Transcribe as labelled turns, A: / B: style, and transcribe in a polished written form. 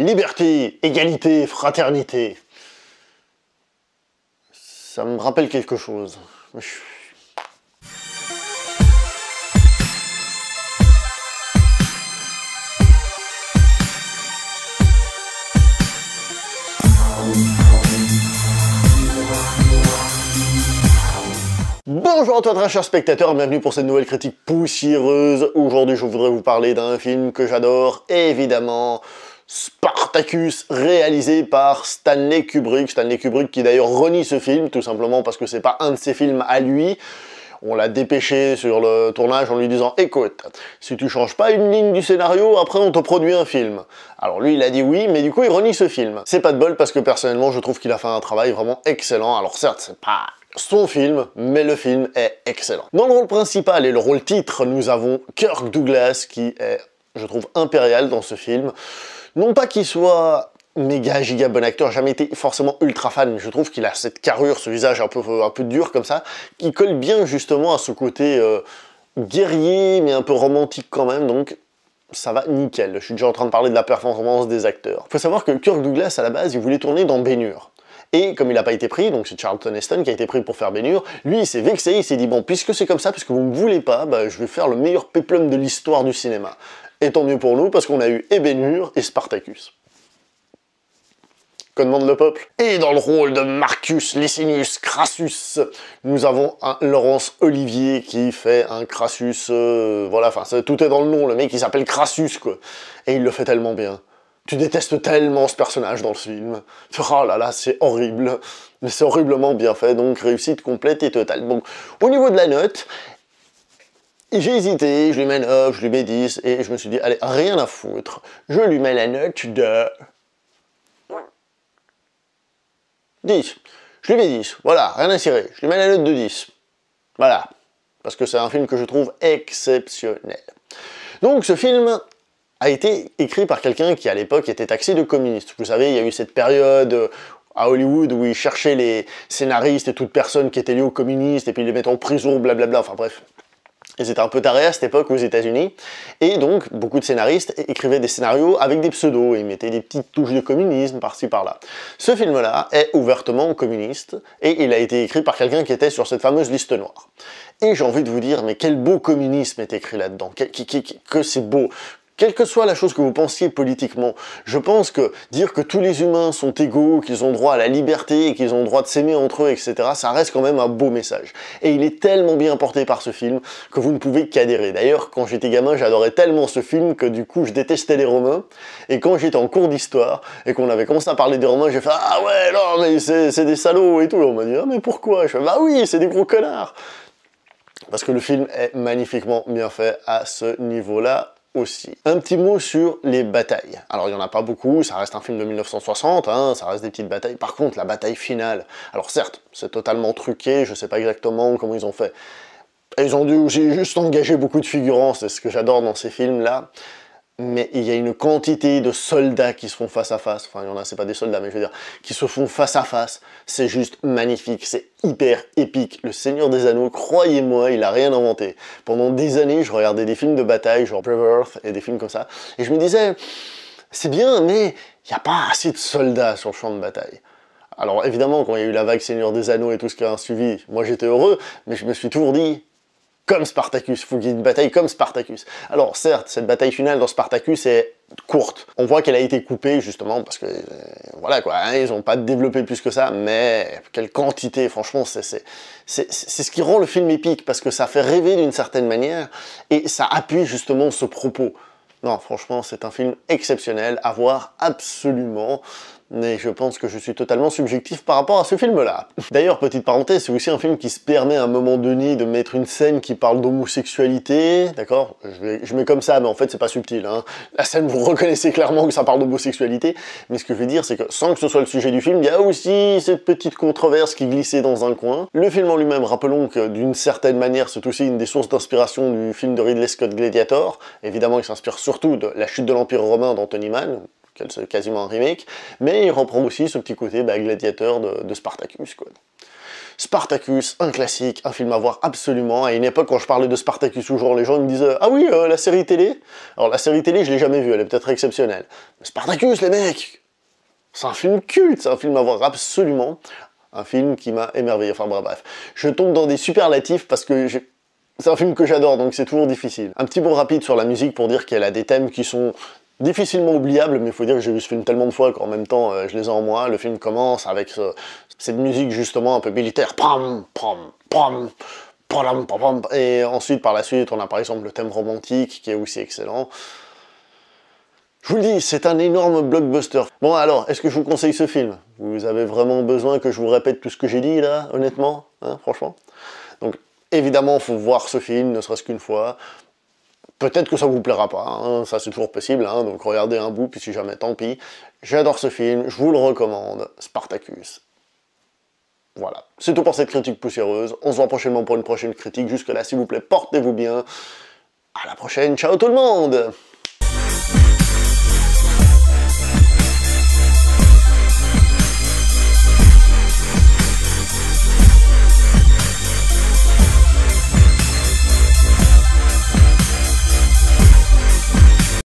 A: Liberté, égalité, fraternité. Ça me rappelle quelque chose. Bonjour à toi très chers spectateurs, bienvenue pour cette nouvelle critique poussiéreuse. Aujourd'hui je voudrais vous parler d'un film que j'adore, évidemment, Spartacus, réalisé par Stanley Kubrick. Stanley Kubrick qui d'ailleurs renie ce film, tout simplement parce que c'est pas un de ses films à lui. On l'a dépêché sur le tournage en lui disant « Écoute, si tu changes pas une ligne du scénario, après on te produit un film. » Alors lui il a dit oui, mais du coup il renie ce film. C'est pas de bol parce que personnellement je trouve qu'il a fait un travail vraiment excellent. Alors certes c'est pas son film, mais le film est excellent. Dans le rôle principal et le rôle titre, nous avons Kirk Douglas qui est, je trouve, impérial dans ce film. Non pas qu'il soit méga giga bon acteur, jamais été forcément ultra fan, mais je trouve qu'il a cette carrure, ce visage un peu dur comme ça, qui colle bien justement à ce côté guerrier, mais un peu romantique quand même, donc ça va nickel. Je suis déjà en train de parler de la performance des acteurs. Faut savoir que Kirk Douglas, à la base, il voulait tourner dans Ben-Hur. Et comme il n'a pas été pris, donc c'est Charlton Heston qui a été pris pour faire Ben-Hur, lui il s'est vexé, il s'est dit bon, puisque c'est comme ça, puisque vous ne me voulez pas, bah, je vais faire le meilleur péplum de l'histoire du cinéma. Et tant mieux pour nous, parce qu'on a eu et Ben-Hur et Spartacus. Que demande le peuple? Et dans le rôle de Marcus Licinius Crassus, nous avons un Laurence Olivier qui fait un Crassus, voilà, enfin tout est dans le nom, le mec il s'appelle Crassus quoi, et il le fait tellement bien. Tu détestes tellement ce personnage dans le film. Oh là là, c'est horrible. Mais c'est horriblement bien fait, donc réussite complète et totale. Bon, au niveau de la note, j'ai hésité, je lui mets 9, je lui mets 10, et je me suis dit, allez, rien à foutre. Je lui mets la note de 10. Je lui mets 10, voilà, rien à cirer. Je lui mets la note de 10. Voilà. Parce que c'est un film que je trouve exceptionnel. Donc ce film a été écrit par quelqu'un qui à l'époque était taxé de communiste. Vous savez, il y a eu cette période à Hollywood où ils cherchaient les scénaristes et toute personne qui était liée aux communistes et puis ils les mettaient en prison, blablabla, enfin bref. Ils étaient un peu tarés à cette époque aux États-Unis, et donc beaucoup de scénaristes écrivaient des scénarios avec des pseudos, ils mettaient des petites touches de communisme par-ci par-là. Ce film-là est ouvertement communiste, et il a été écrit par quelqu'un qui était sur cette fameuse liste noire. Et j'ai envie de vous dire, mais quel beau communisme est écrit là-dedans, que c'est beau. Quelle que soit la chose que vous pensiez politiquement, je pense que dire que tous les humains sont égaux, qu'ils ont droit à la liberté, et qu'ils ont droit de s'aimer entre eux, etc., ça reste quand même un beau message. Et il est tellement bien porté par ce film que vous ne pouvez qu'adhérer. D'ailleurs, quand j'étais gamin, j'adorais tellement ce film que du coup, je détestais les Romains. Et quand j'étais en cours d'histoire, et qu'on avait commencé à parler des Romains, j'ai fait « Ah ouais, non, mais c'est des salauds et tout ». On m'a dit « Ah mais pourquoi ?» Je fais « Bah oui, c'est des gros connards !» Parce que le film est magnifiquement bien fait à ce niveau-là aussi. Un petit mot sur les batailles. Alors il n'y en a pas beaucoup, ça reste un film de 1960, hein, ça reste des petites batailles. Par contre, la bataille finale, alors certes, c'est totalement truqué, je sais pas exactement comment ils ont fait. Ils ont dû juste engager beaucoup de figurants, c'est ce que j'adore dans ces films-là. Mais il y a une quantité de soldats qui se font face à face, enfin il y en a, c'est pas des soldats, mais je veux dire, qui se font face à face, c'est juste magnifique, c'est hyper épique. Le Seigneur des Anneaux, croyez-moi, il a rien inventé. Pendant des années, je regardais des films de bataille, genre Braveheart et des films comme ça, et je me disais, c'est bien, mais il n'y a pas assez de soldats sur le champ de bataille. Alors évidemment, quand il y a eu la vague Seigneur des Anneaux et tout ce qui a suivi, moi j'étais heureux, mais je me suis toujours dit, comme Spartacus, il faut qu'il y ait une bataille comme Spartacus. Alors certes, cette bataille finale dans Spartacus est courte. On voit qu'elle a été coupée justement parce que, voilà quoi, hein, ils n'ont pas développé plus que ça, mais quelle quantité, franchement, c'est ce qui rend le film épique, parce que ça fait rêver d'une certaine manière, et ça appuie justement ce propos. Non, franchement, c'est un film exceptionnel, à voir absolument. Mais je pense que je suis totalement subjectif par rapport à ce film-là. D'ailleurs, petite parenthèse, c'est aussi un film qui se permet à un moment donné de mettre une scène qui parle d'homosexualité, d'accord? Je mets comme ça, mais en fait c'est pas subtil, hein. La scène, vous reconnaissez clairement que ça parle d'homosexualité, mais ce que je veux dire, c'est que sans que ce soit le sujet du film, il y a aussi cette petite controverse qui glissait dans un coin. Le film en lui-même, rappelons que d'une certaine manière, c'est aussi une des sources d'inspiration du film de Ridley Scott Gladiator. Évidemment, il s'inspire surtout de La chute de l'Empire romain d'Anthony Mann, c'est quasiment un remake, mais il reprend aussi ce petit côté gladiateur de Spartacus, quoi. Spartacus, un classique, un film à voir absolument. À une époque, quand je parlais de Spartacus toujours, les gens ils me disaient « Ah oui, la série télé ?» Alors la série télé, je l'ai jamais vue, elle est peut-être exceptionnelle. Mais Spartacus, les mecs, c'est un film culte, c'est un film à voir absolument. Un film qui m'a émerveillé, enfin bref. Je tombe dans des superlatifs parce que c'est un film que j'adore, donc c'est toujours difficile. Un petit mot rapide sur la musique pour dire qu'elle a des thèmes qui sont difficilement oubliables, mais il faut dire que j'ai vu ce film tellement de fois qu'en même temps, je les ai en moi. Le film commence avec cette musique justement un peu militaire. Pam, pam, pam, pam, pam, pam. Et ensuite, par la suite, on a par exemple le thème romantique qui est aussi excellent. Je vous le dis, c'est un énorme blockbuster. Bon alors, est-ce que je vous conseille ce film? Vous avez vraiment besoin que je vous répète tout ce que j'ai dit là, honnêtement, hein, franchement? Donc, évidemment, il faut voir ce film, ne serait-ce qu'une fois. Peut-être que ça vous plaira pas, hein, ça c'est toujours possible, hein, donc regardez un bout, puis si jamais, tant pis. J'adore ce film, je vous le recommande, Spartacus. Voilà, c'est tout pour cette critique poussiéreuse. On se voit prochainement pour une prochaine critique. Jusque là, s'il vous plaît, portez-vous bien. À la prochaine, ciao tout le monde!